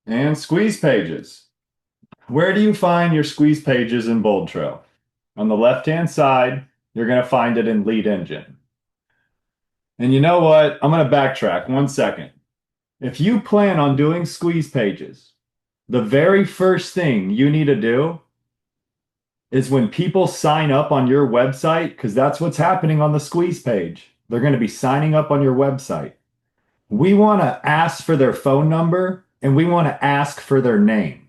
And squeeze pages. Where do you find your squeeze pages in BoldTrail? On the left-hand side, you're going to find it in lead engine. And you know what? I'm going to backtrack 1 second. If you plan on doing squeeze pages, the very first thing you need to do is when people sign up on your website, because that's what's happening on the squeeze page. They're going to be signing up on your website. We want to ask for their phone number and we want to ask for their name.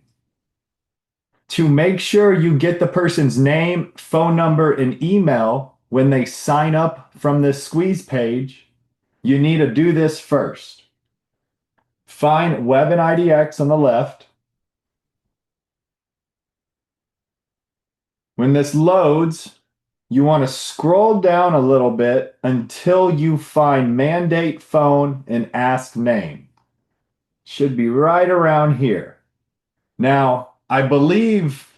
To make sure you get the person's name, phone number, and email when they sign up from this squeeze page, you need to do this first. Find Web and IDX on the left. When this loads, you want to scroll down a little bit until you find mandate phone and ask name. Should be right around here. Now, I believe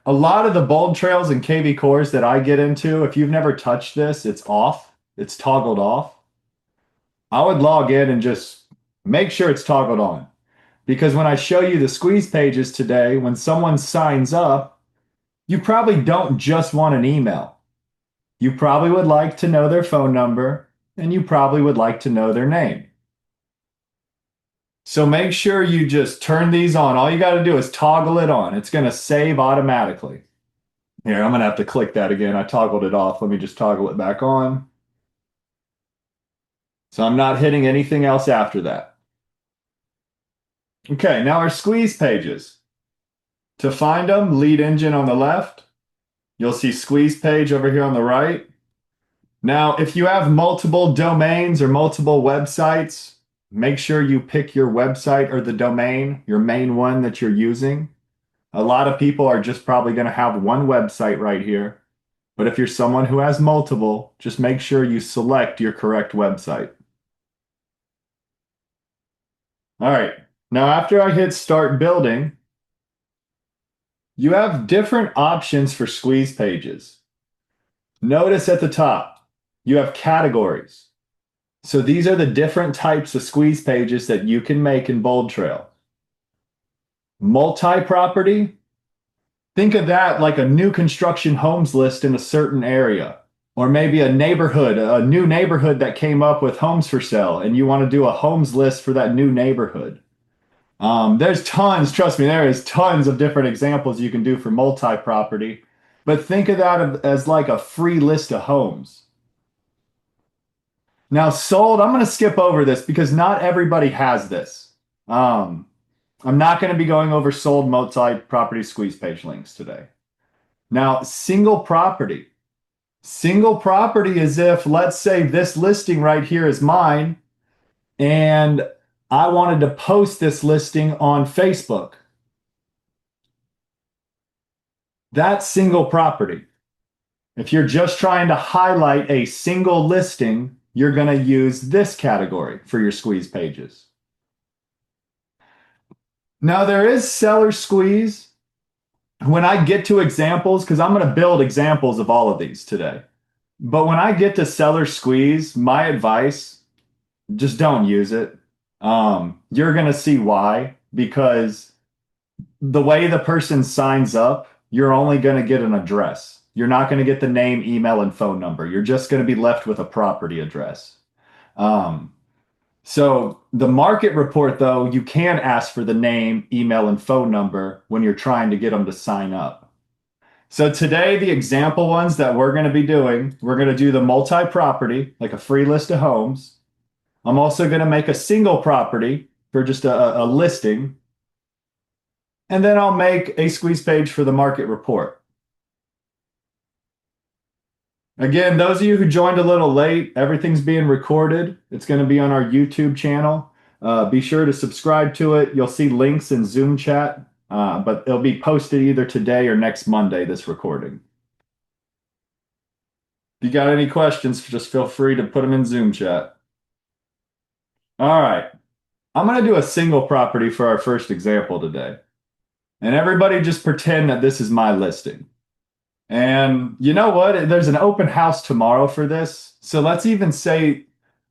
a lot of the BoldTrails and kvCOREs that I get into, if you've never touched this, it's off. It's toggled off. I would log in and just make sure it's toggled on. Because when I show you the squeeze pages today, when someone signs up, you probably don't just want an email. You probably would like to know their phone number, and you probably would like to know their name. So make sure you just turn these on. All you got to do is toggle it on. It's going to save automatically. Here, I'm going to have to click that again. I toggled it off. Let me just toggle it back on. So I'm not hitting anything else after that. Okay, now our squeeze pages. To find them, lead engine on the left. You'll see squeeze page over here on the right. Now, if you have multiple domains or multiple websites, make sure you pick your website or the domain, your main one that you're using. A lot of people are just probably going to have one website right here. But if you're someone who has multiple, just make sure you select your correct website. All right. Now, after I hit start building, you have different options for squeeze pages. Notice at the top, you have categories. So these are the different types of squeeze pages that you can make in BoldTrail. Multi-property, think of that like a new construction homes list in a certain area, or maybe a neighborhood, a new neighborhood that came up with homes for sale, and you want to do a homes list for that new neighborhood. There's tons, trust me, there is tons of different examples you can do for multi-property, but think of that as like a free list of homes. Now, sold, I'm going to skip over this because not everybody has this. I'm not going to be going over sold multi-property squeeze page links today. Now, single property. Single property is if, let's say, this listing right here is mine, and I wanted to post this listing on Facebook. That's single property. If you're just trying to highlight a single listing, you're going to use this category for your squeeze pages. Now, there is seller squeeze. When I get to examples, because I'm going to build examples of all of these today, but when I get to seller squeeze, my advice, just don't use it. You're going to see why, because the way the person signs up, you're only going to get an address. You're not going to get the name, email, and phone number. You're just going to be left with a property address. So the market report, though, you can ask for the name, email, and phone number when you're trying to get them to sign up. So today, the example ones that we're going to be doing, we're going to do the multi-property, like a free list of homes. I'm also going to make a single property for just a listing. And then I'll make a squeeze page for the market report. Again, those of you who joined a little late, everything's being recorded. It's going to be on our YouTube channel. Be sure to subscribe to it. You'll see links in Zoom chat, but it'll be posted either today or next Monday, this recording. If you got any questions, just feel free to put them in Zoom chat. All right. I'm going to do a single property for our first example today. And everybody just pretend that this is my listing. And you know what? There's an open house tomorrow for this. So let's even say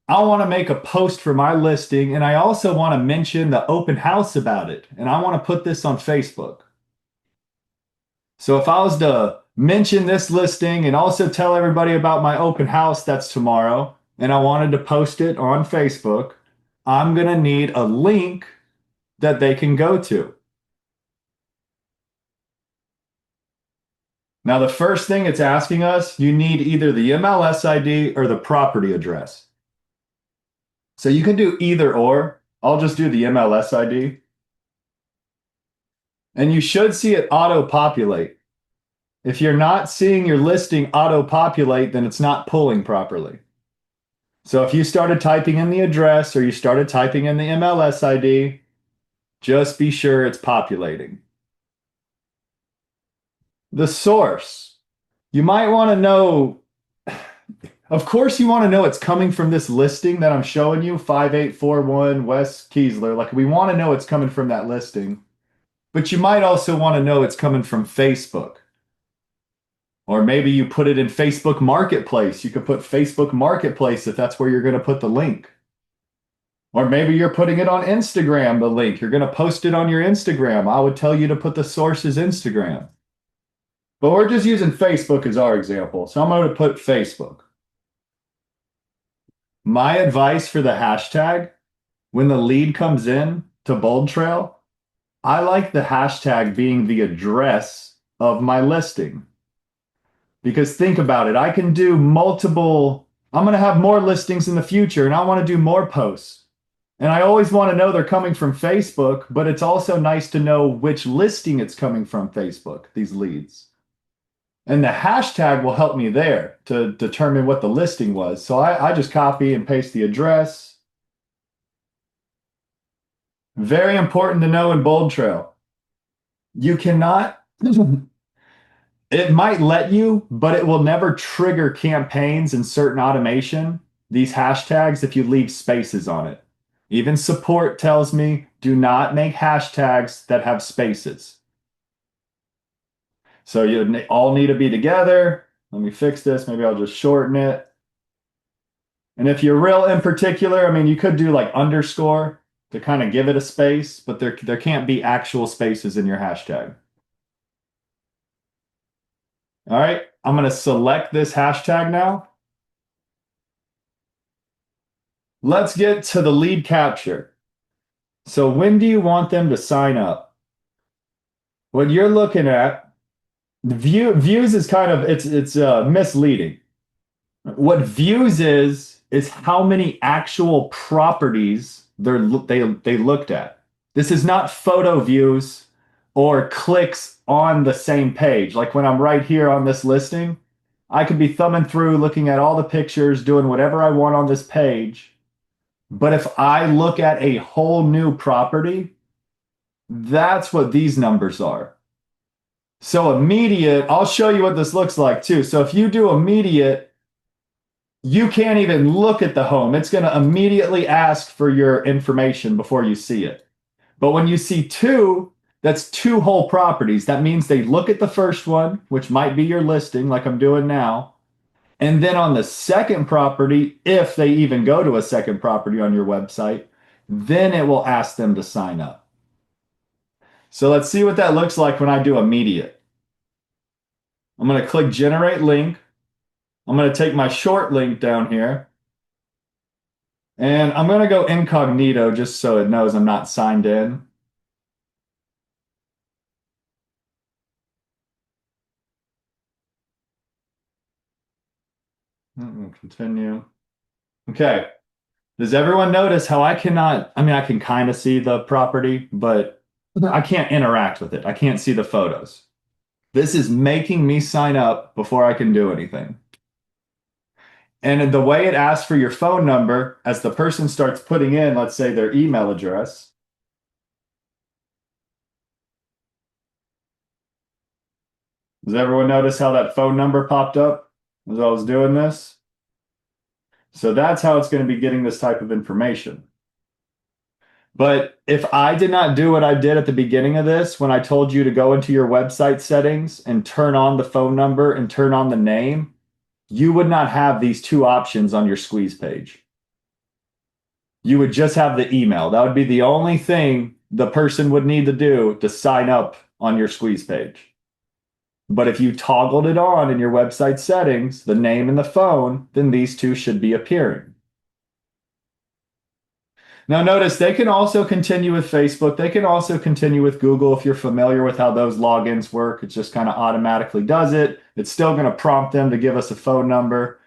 I want to make a post for my listing, and I also want to mention the open house about it, and I want to put this on Facebook. So if I was to mention this listing and also tell everybody about my open house that's tomorrow, and I wanted to post it on Facebook, I'm going to need a link that they can go to. Now, the first thing it's asking us, you need either the MLS ID or the property address. So you can do either or. I'll just do the MLS ID. And you should see it auto-populate. If you're not seeing your listing auto-populate, then it's not pulling properly. So if you started typing in the address or you started typing in the MLS ID, just be sure it's populating. The source. You might want to know, of course you want to know it's coming from this listing that I'm showing you, 5841 West Keesler. Like we want to know it's coming from that listing. But you might also want to know it's coming from Facebook. Or maybe you put it in Facebook Marketplace. You could put Facebook Marketplace if that's where you're going to put the link. Or maybe you're putting it on Instagram, the link. You're going to post it on your Instagram. I would tell you to put the source as Instagram. But we're just using Facebook as our example. So I'm going to put Facebook. My advice for the hashtag, when the lead comes in to BoldTrail, I like the hashtag being the address of my listing. Because think about it, I can do multiple, I'm going to have more listings in the future and I want to do more posts. And I always want to know they're coming from Facebook, but it's also nice to know which listing it's coming from Facebook, these leads. And the hashtag will help me there to determine what the listing was. So I just copy and paste the address. Very important to know in BoldTrail. You cannot, it might let you, but it will never trigger campaigns and certain automation, these hashtags, if you leave spaces on it. Even support tells me, do not make hashtags that have spaces. So you all need to be together. Let me fix this. Maybe I'll just shorten it. And if you're real in particular, I mean, you could do like underscore to kind of give it a space, but there can't be actual spaces in your hashtag. All right, I'm going to select this hashtag now. Let's get to the lead capture. So when do you want them to sign up? What you're looking at, views is kind of, it's misleading. What views is how many actual properties they looked at. This is not photo views or clicks on the same page. Like when I'm right here on this listing, I could be thumbing through, looking at all the pictures, doing whatever I want on this page. But if I look at a whole new property, that's what these numbers are. So immediate, I'll show you what this looks like too. So if you do immediate, you can't even look at the home. It's going to immediately ask for your information before you see it. But when you see two, that's two whole properties. That means they look at the first one, which might be your listing, like I'm doing now. And then on the second property, if they even go to a second property on your website, then it will ask them to sign up. So let's see what that looks like when I do immediate. I'm going to click generate link. I'm going to take my short link down here. And I'm going to go incognito just so it knows I'm not signed in. Continue. Okay. Does everyone notice how I cannot, I mean, I can kind of see the property, but I can't interact with it. I can't see the photos. This is making me sign up before I can do anything. And the way it asks for your phone number, as the person starts putting in, let's say their email address. Does everyone notice how that phone number popped up as I was doing this? So that's how it's going to be getting this type of information. But if I did not do what I did at the beginning of this, when I told you to go into your website settings and turn on the phone number and turn on the name, you would not have these two options on your squeeze page. You would just have the email. That would be the only thing the person would need to do to sign up on your squeeze page. But if you toggled it on in your website settings, the name and the phone, then these two should be appearing. Now, notice they can also continue with Facebook. They can also continue with Google if you're familiar with how those logins work. It just kind of automatically does it. It's still going to prompt them to give us a phone number.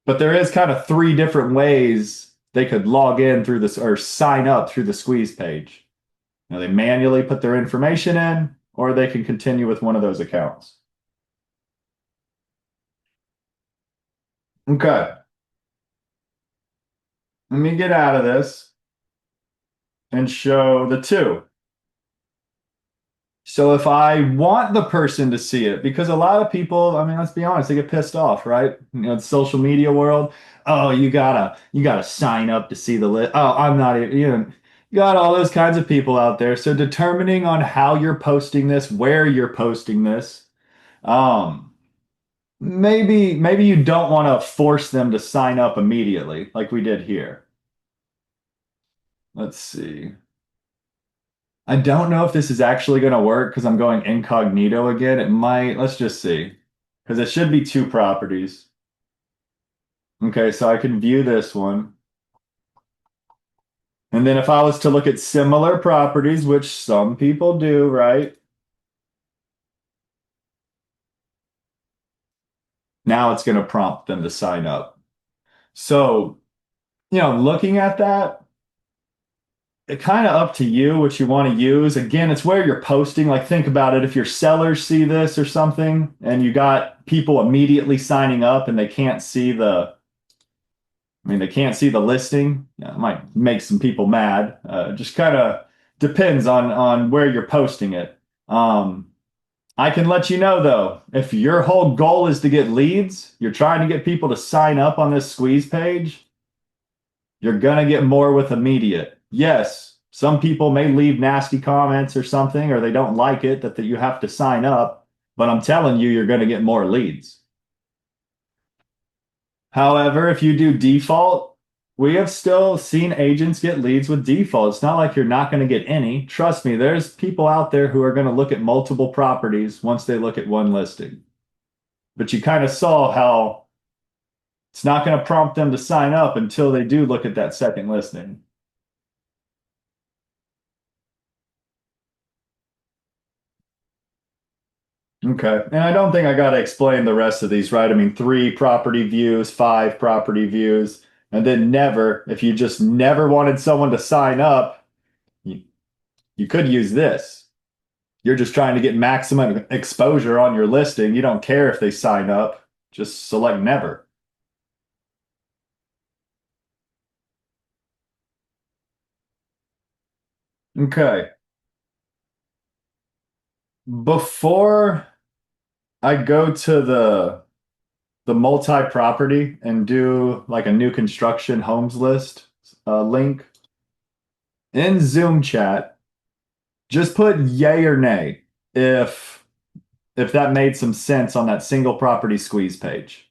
But there is kind of three different ways they could log in through this or sign up through the squeeze page. Now, they manually put their information in, or they can continue with one of those accounts. Okay. Let me get out of this and show the two. So if I want the person to see it, because a lot of people, I mean, let's be honest, they get pissed off, right? The social media world. Oh, you gotta sign up to see the list. Oh, I'm not even, you got all those kinds of people out there. So determining on how you're posting this, where you're posting this, um, maybe you don't want to force them to sign up immediately, like we did here. Let's see. I don't know if this is actually going to work because I'm going incognito again. It might. Let's just see. Because it should be two properties. Okay, so I can view this one. And then if I was to look at similar properties, which some people do, right? Now it's going to prompt them to sign up. So, looking at that, it kind of up to you what you want to use. Again, it's where you're posting. Like, think about it. If your sellers see this or something, and you got people immediately signing up and they can't see they can't see the listing. It might make some people mad. Just kind of depends on where you're posting it. I can let you know though, if your whole goal is to get leads, you're trying to get people to sign up on this squeeze page, you're gonna get more with immediate. Yes, some people may leave nasty comments or something, or they don't like it that you have to sign up, but I'm telling you, you're gonna get more leads. However, if you do default, we have still seen agents get leads with default. It's not like you're not going to get any. Trust me, there's people out there who are going to look at multiple properties once they look at one listing. But you kind of saw how it's not going to prompt them to sign up until they do look at that second listing. Okay. And I don't think I got to explain the rest of these, right? I mean, 3 property views, 5 property views, and then never, if you just never wanted someone to sign up, you could use this. You're just trying to get maximum exposure on your listing. You don't care if they sign up, just select never. Okay. Before I go to the multi-property and do like a new construction homes list link in Zoom chat, just put yay or nay if that made some sense on that single property squeeze page.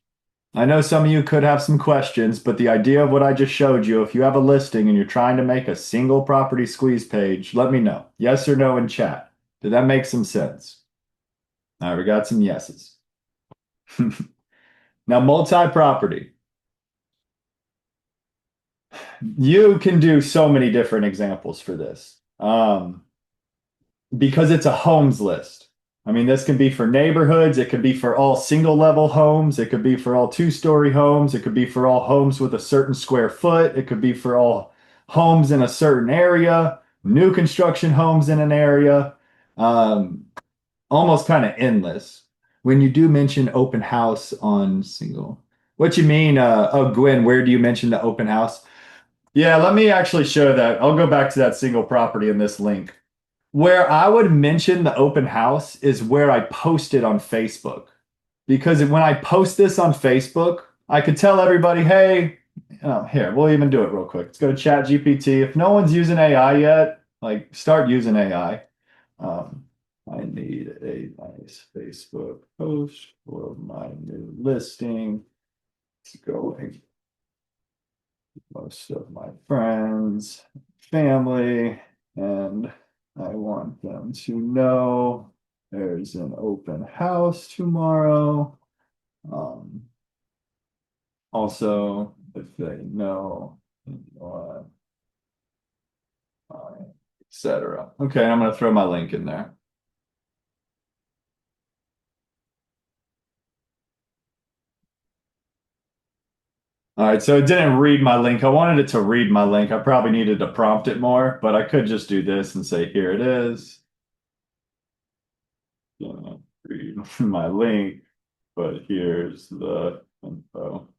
I know some of you could have some questions, but the idea of what I just showed you, if you have a listing and you're trying to make a single property squeeze page, let me know. Yes or no in chat. Did that make some sense? All right, we got some yeses. Now, multi-property. You can do so many different examples for this. Because it's a homes list. I mean, this can be for neighborhoods. It could be for all single level homes. It could be for all 2-story homes. It could be for all homes with a certain square foot. It could be for all homes in a certain area, new construction homes in an area. Um, Almost kind of endless. When you do mention open house on single, what you mean? Oh, Gwen, where do you mention the open house? Yeah, let me actually show that. I'll go back to that single property in this link. Where I would mention the open house is where I post it on Facebook. Because when I post this on Facebook, I could tell everybody, hey, here, we'll even do it real quick. Let's go to Chat GPT. If no one's using AI yet, like start using AI. I need a nice Facebook post for my new listing. It's going. most of my friends, family, and I want them to know there's an open house tomorrow. Also, if they know what, etc. Okay, I'm going to throw my link in there. All right, so it didn't read my link. I wanted it to read my link. I probably needed to prompt it more, but I could just do this and say, here it is. Read my link, but here's the info.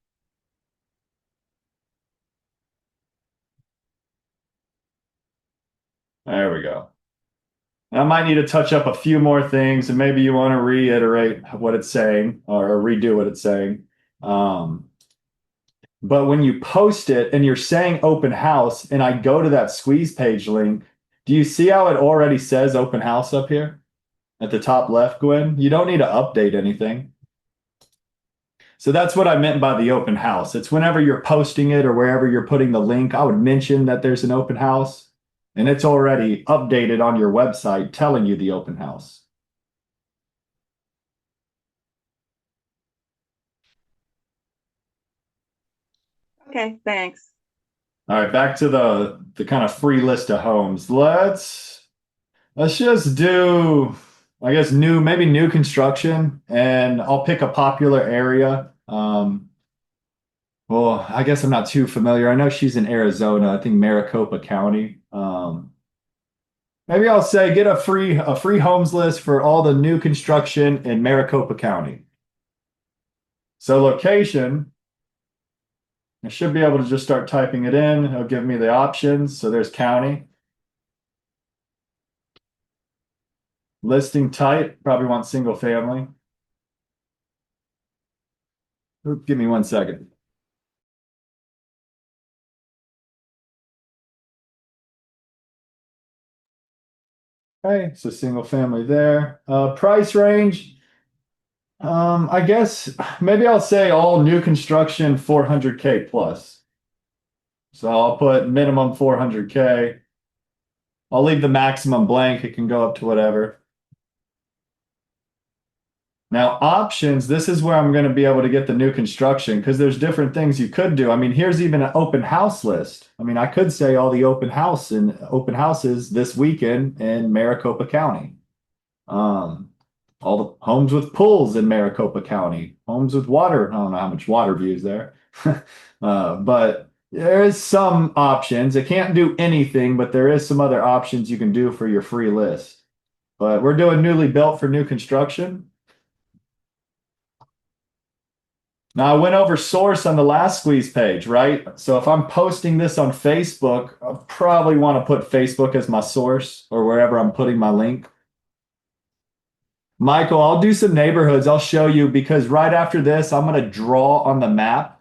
There we go. I might need to touch up a few more things, and maybe you want to reiterate what it's saying or redo what it's saying. But when you post it and you're saying open house, and I go to that squeeze page link, do you see how it already says open house up here at the top left, Gwen? You don't need to update anything. So that's what I meant by the open house. It's whenever you're posting it or wherever you're putting the link, I would mention that there's an open house, and it's already updated on your website telling you the open house. Okay, thanks. All right, back to the kind of free list of homes. Let's just do, I guess, maybe new construction, and I'll pick a popular area. Well, I guess I'm not too familiar. I know she's in Arizona, I think Maricopa County. Maybe I'll say get a free homes list for all the new construction in Maricopa County. So location, I should be able to just start typing it in. It'll give me the options. So there's county. Listing type, probably want single family. Oop, give me 1 second. Okay, so single family there. Price range, I guess maybe I'll say all new construction 400K plus. So I'll put minimum 400K. I'll leave the maximum blank. It can go up to whatever. Now, options, this is where I'm going to be able to get the new construction because there's different things you could do. I mean, here's even an open house list. I mean, I could say all the open houses this weekend in Maricopa County. All the homes with pools in Maricopa County, homes with water. I don't know how much water views there. But there is some options. It can't do anything, but there is some other options you can do for your free list. But we're doing newly built for new construction. Now I went over source on the last squeeze page, right? So if I'm posting this on Facebook, I'll probably want to put Facebook as my source or wherever I'm putting my link. Michael, I'll do some neighborhoods. I'll show you because right after this, I'm going to draw on the map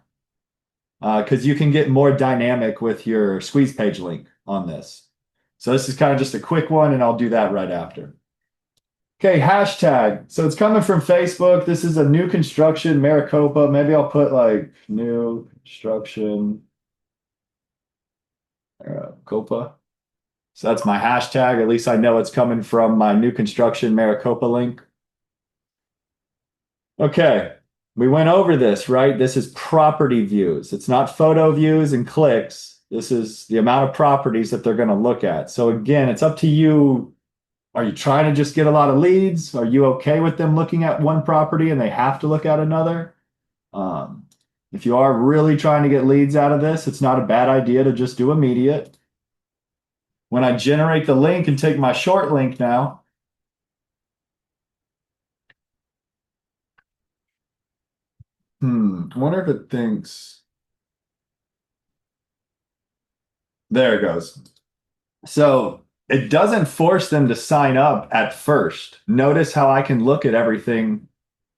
because you can get more dynamic with your squeeze page link on this. So this is kind of just a quick one, and I'll do that right after. Okay, hashtag. So it's coming from Facebook. This is a new construction, Maricopa. Maybe I'll put like new construction, Maricopa. So that's my hashtag. At least I know it's coming from my new construction Maricopa link. Okay, we went over this, right? This is property views. It's not photo views and clicks. This is the amount of properties that they're going to look at. So again, it's up to you. Are you trying to just get a lot of leads? Are you okay with them looking at one property and they have to look at another? If you are really trying to get leads out of this, it's not a bad idea to just do immediate. When I generate the link and take my short link now, I wonder if it thinks. There it goes. So it doesn't force them to sign up at first. Notice how I can look at everything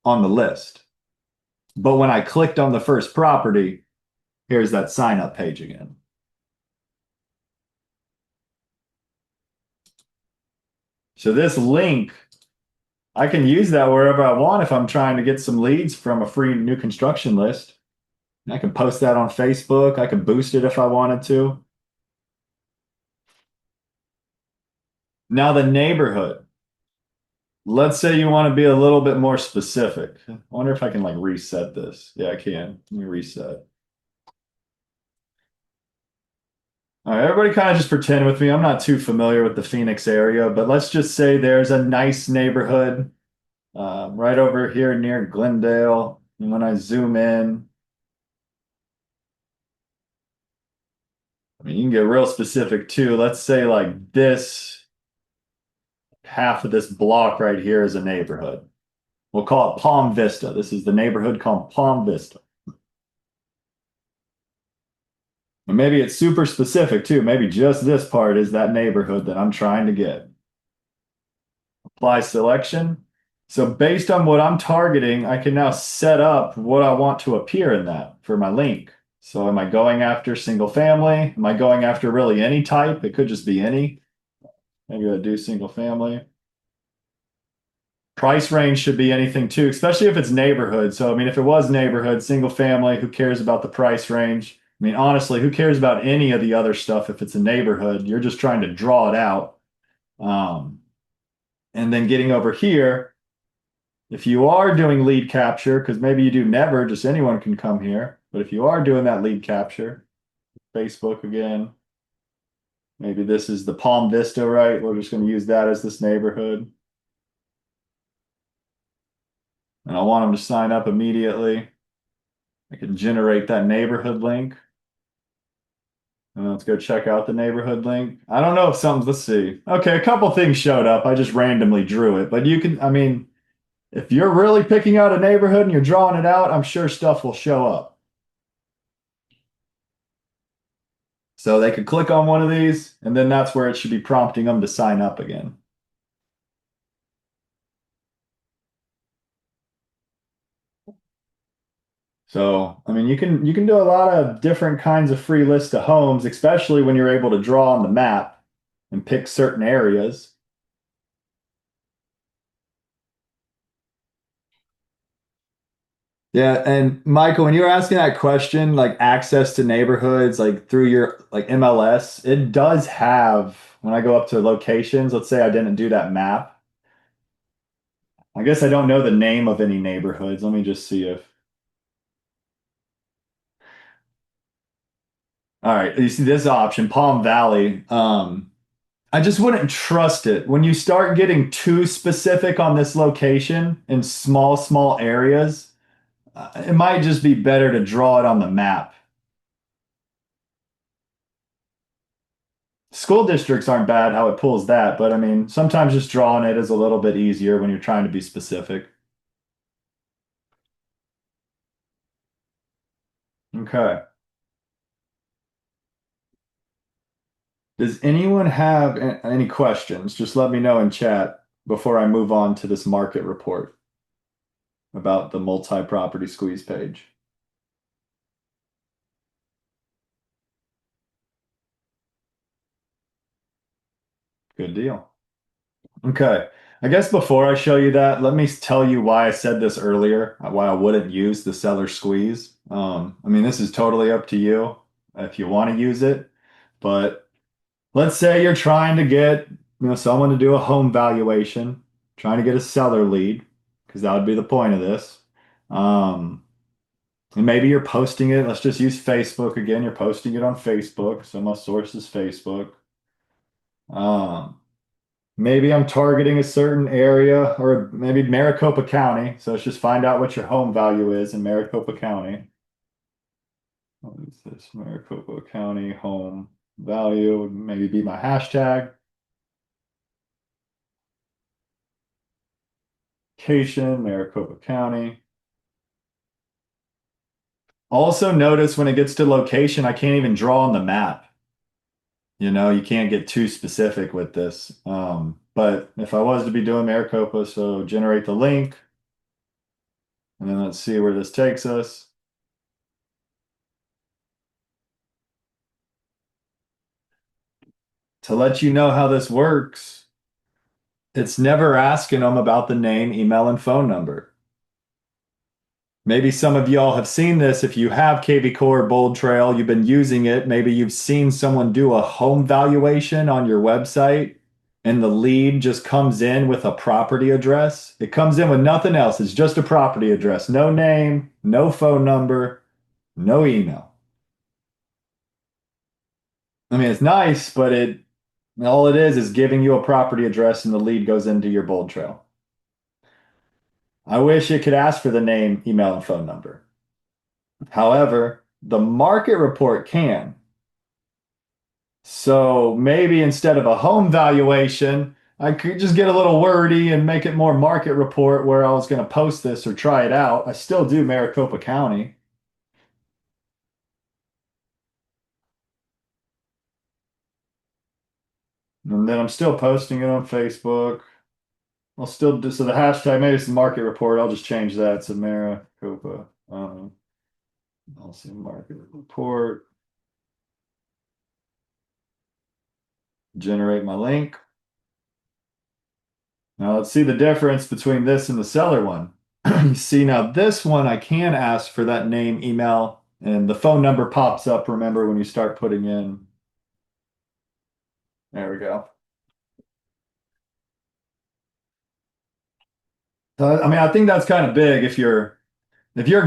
on the list. But when I clicked on the first property, here's that sign up page again. So this link, I can use that wherever I want if I'm trying to get some leads from a free new construction list. I can post that on Facebook. I can boost it if I wanted to. Now the neighborhood. Let's say you want to be a little bit more specific. I wonder if I can like reset this. Yeah, I can. Let me reset. All right, everybody kind of just pretend with me. I'm not too familiar with the Phoenix area, but let's just say there's a nice neighborhood right over here near Glendale. And when I zoom in, I mean, you can get real specific too. Let's say like this half of this block right here is a neighborhood. We'll call it Palm Vista. This is the neighborhood called Palm Vista. And maybe it's super specific too. Maybe just this part is that neighborhood that I'm trying to get. Apply selection. So based on what I'm targeting, I can now set up what I want to appear in that for my link. So am I going after single family? Am I going after really any type? It could just be any. Maybe I do single family. Price range should be anything too, especially if it's neighborhood. So, I mean, if it was neighborhood, single family, who cares about the price range? I mean, honestly, who cares about any of the other stuff if it's a neighborhood? You're just trying to draw it out. Um, and then getting over here, if you are doing lead capture, because maybe you do never, just anyone can come here. But if you are doing that lead capture, Facebook again, maybe this is the Palm Vista, right? We're just going to use that as this neighborhood. And I want them to sign up immediately. I can generate that neighborhood link. And let's go check out the neighborhood link. I don't know if something's, let's see. Okay, a couple things showed up. I just randomly drew it. But you can, I mean, if you're really picking out a neighborhood and you're drawing it out, I'm sure stuff will show up. So they could click on one of these, and then that's where it should be prompting them to sign up again. So, I mean, you can do a lot of different kinds of free lists of homes, especially when you're able to draw on the map and pick certain areas. Yeah, and Michael, when you were asking that question, like access to neighborhoods, like through your like MLS, it does have, when I go up to locations, let's say I didn't do that map. I guess I don't know the name of any neighborhoods. Let me just see if, all right, you see this option, Palm Valley. I just wouldn't trust it. When you start getting too specific on this location in small areas, it might just be better to draw it on the map. School districts aren't bad how it pulls that, but I mean, sometimes just drawing it is a little bit easier when you're trying to be specific. Okay. Does anyone have any questions? Just let me know in chat before I move on to this market report about the multi-property squeeze page. Good deal. Okay. I guess before I show you that, let me tell you why I said this earlier, why I wouldn't use the seller squeeze. I mean, this is totally up to you if you want to use it, but let's say you're trying to get, someone to do a home valuation, trying to get a seller lead, because that would be the point of this. And maybe you're posting it. Let's just use Facebook again. You're posting it on Facebook, so my source is Facebook. Um, Maybe I'm targeting a certain area or maybe Maricopa County. So let's just find out what your home value is in Maricopa County. What is this? Maricopa County home value would maybe be my hashtag. Location, Maricopa County. Also notice when it gets to location, I can't even draw on the map. You can't get too specific with this. But if I was to be doing Maricopa, so generate the link, and then let's see where this takes us. To let you know how this works, it's never asking them about the name, email, and phone number. Maybe some of y'all have seen this. If you have kvCORE Bold Trail, you've been using it. Maybe you've seen someone do a home valuation on your website and the lead just comes in with a property address. It comes in with nothing else. It's just a property address. No name, no phone number, no email. I mean, it's nice, but it all it is giving you a property address and the lead goes into your Bold Trail. I wish it could ask for the name, email, and phone number. However, the market report can. So maybe instead of a home valuation, I could just get a little wordy and make it more market report where I was going to post this or try it out. I still do Maricopa County. And then I'm still posting it on Facebook. I'll still do so the hashtag, maybe it's the market report. I'll just change that to Maricopa. I'll say market report, generate my link. Now let's see the difference between this and the seller one. You see, now this one I can ask for that name, email, and the phone number pops up. Remember when you start putting in. There we go. So, I mean, I think that's kind of big if your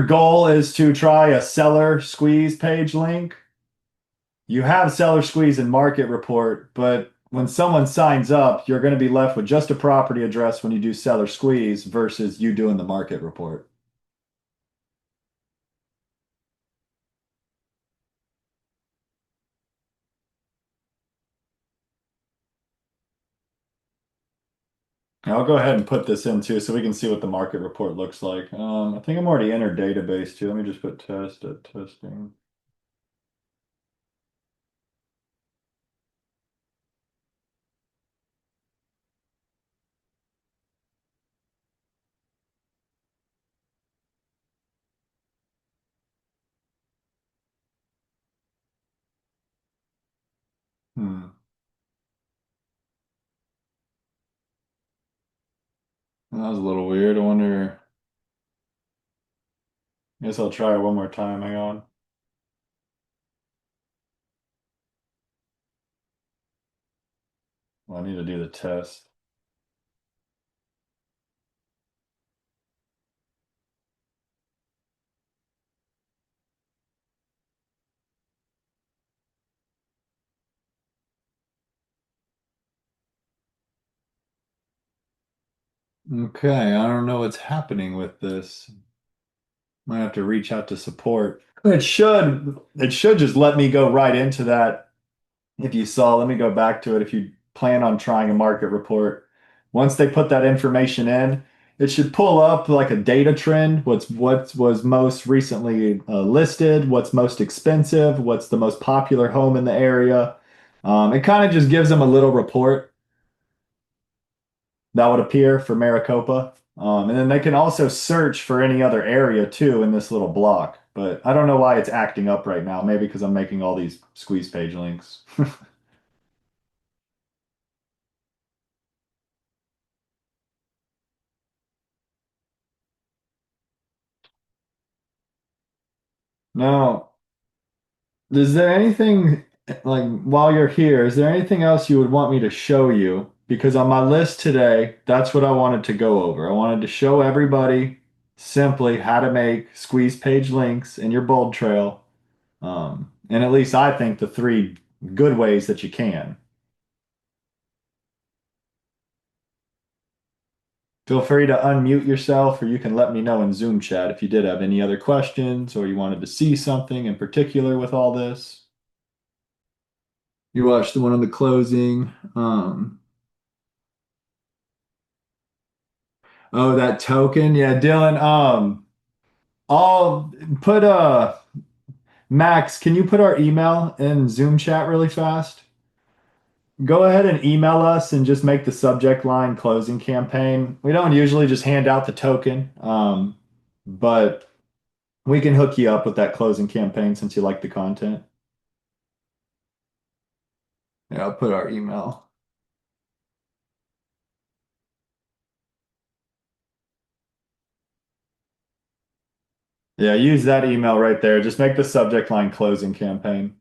goal is to try a seller squeeze page link, you have seller squeeze and market report, but when someone signs up, you're going to be left with just a property address when you do seller squeeze versus you doing the market report. I'll go ahead and put this in too so we can see what the market report looks like. I think I'm already in our database too. Let me just put test at testing. Hmm. That was a little weird. I wonder. I guess I'll try it one more time. Hang on. Well, I need to do the test. Okay, I don't know what's happening with this. Might have to reach out to support. It should just let me go right into that. If you saw, let me go back to it. If you plan on trying a market report, once they put that information in, it should pull up like a data trend. What was most recently listed, what's most expensive, what's the most popular home in the area. It kind of just gives them a little report that would appear for Maricopa. And then they can also search for any other area too in this little block. But I don't know why it's acting up right now. Maybe because I'm making all these squeeze page links. Now, is there anything like while you're here, is there anything else you would want me to show you? Because on my list today, that's what I wanted to go over. I wanted to show everybody simply how to make squeeze page links in your bold trail. And at least I think the three good ways that you can. Feel free to unmute yourself, or you can let me know in Zoom chat if you did have any other questions or you wanted to see something in particular with all this. You watched the one on the closing. Oh, that token. Yeah, Dylan. I'll put Max, can you put our email in Zoom chat really fast? Go ahead and email us and just make the subject line closing campaign. We don't usually just hand out the token, but we can hook you up with that closing campaign since you like the content. Yeah, I'll put our email. Yeah, use that email right there. Just make the subject line closing campaign.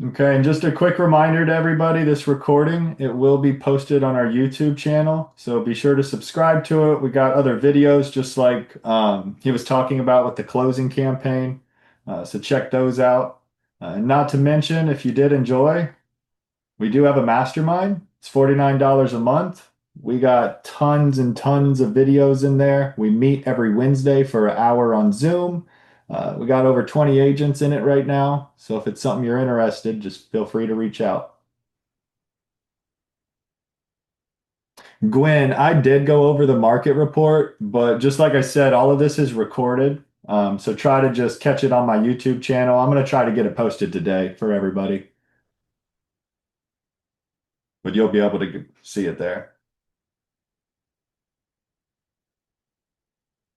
Okay, and just a quick reminder to everybody, this recording, it will be posted on our YouTube channel. So be sure to subscribe to it. We got other videos just like he was talking about with the closing campaign. So check those out. And not to mention, if you did enjoy, we do have a mastermind. It's $49 a month. We got tons and tons of videos in there. We meet every Wednesday for an hour on Zoom. We got over 20 agents in it right now. So if it's something you're interested, just feel free to reach out. Gwen, I did go over the market report, but just like I said, all of this is recorded. So try to just catch it on my YouTube channel. I'm going to try to get it posted today for everybody, but you'll be able to see it there.